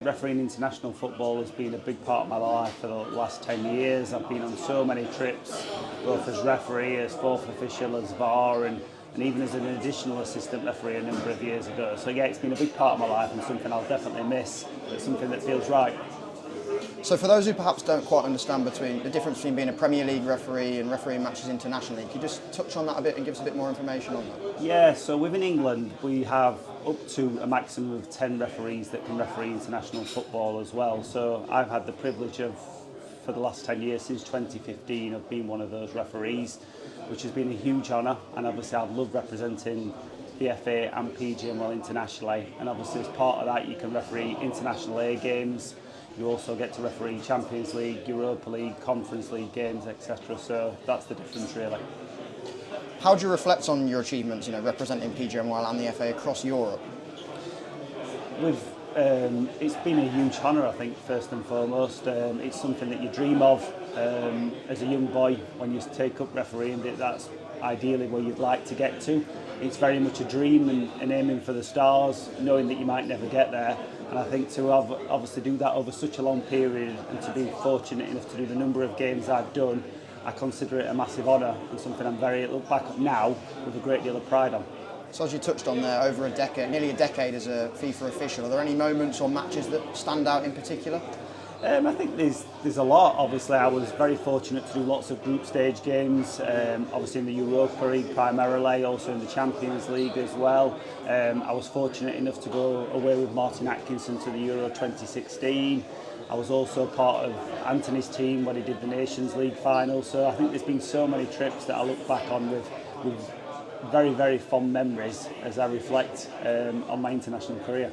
Refereeing international football has been a big part of my life for the last 10 years. I've been on so many trips, both as referee, as fourth official, as VAR, and even as an additional assistant referee a number of years ago. So yeah, it's been a big part of my life and something I'll definitely miss, but something that feels right. So for those who perhaps don't quite understand between the difference between being a Premier League referee and refereeing matches internationally, could you just touch on that a bit and give us a bit more information on that? Yeah, so within England we have up to a maximum of 10 referees that can referee international football as well. So I've had the privilege of, for the last 10 years, since 2015, of being one of those referees, which has been a huge honour, and obviously I've loved representing the FA and PGMOL internationally, and obviously as part of that you can referee international A games. You also get to referee Champions League, Europa League, Conference League games, etc. So that's the difference really. How do you reflect on your achievements, representing PGMOL and the FA across Europe? It's been a huge honour, I think, first and foremost. It's something that you dream of as a young boy when you take up refereeing. That's ideally where you'd like to get to. It's very much a dream and aiming for the stars, knowing that you might never get there. And I think to obviously do that over such a long period and to be fortunate enough to do the number of games I've done, I consider it a massive honour and something I'm look back at now with a great deal of pride on. So as you touched on there, over a decade, nearly a decade as a FIFA official, are there any moments or matches that stand out in particular? I think there's a lot. Obviously, I was very fortunate to do lots of group stage games, obviously in the Europa League primarily, also in the Champions League as well. I was fortunate enough to go away with Martin Atkinson to the Euro 2016. I was also part of Anthony's team when he did the Nations League final. So I think there's been so many trips that I look back on with very, very fond memories as I reflect on my international career.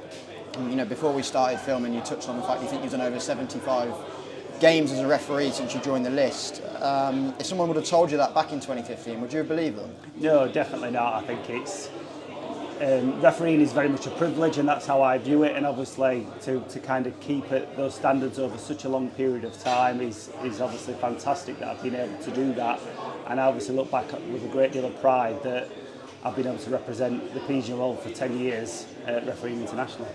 Before we started filming, you touched on the fact you think you've done over 75 games as a referee since you joined the list. If someone would have told you that back in 2015, would you have believed them? No, definitely not. I think it's refereeing is very much a privilege, and that's how I view it. And obviously, to kind of keep those standards over such a long period of time is obviously fantastic that I've been able to do that. And I obviously look back with a great deal of pride that I've been able to represent the PGMOL for 10 years refereeing internationally.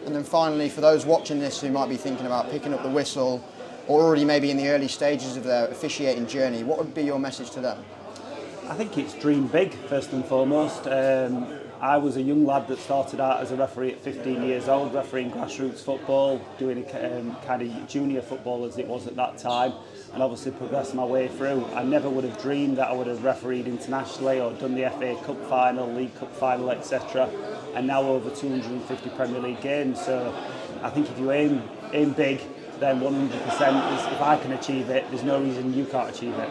And then finally, for those watching this who might be thinking about picking up the whistle or already maybe in the early stages of their officiating journey, what would be your message to them? I think it's dream big, first and foremost. I was a young lad that started out as a referee at 15 years old, refereeing grassroots football, doing kind of junior football as it was at that time, and obviously progressed my way through. I never would have dreamed that I would have refereed internationally or done the FA Cup final, League Cup final, etc. And now over 250 Premier League games. So I think if you aim big, then 100% if I can achieve it, there's no reason you can't achieve it.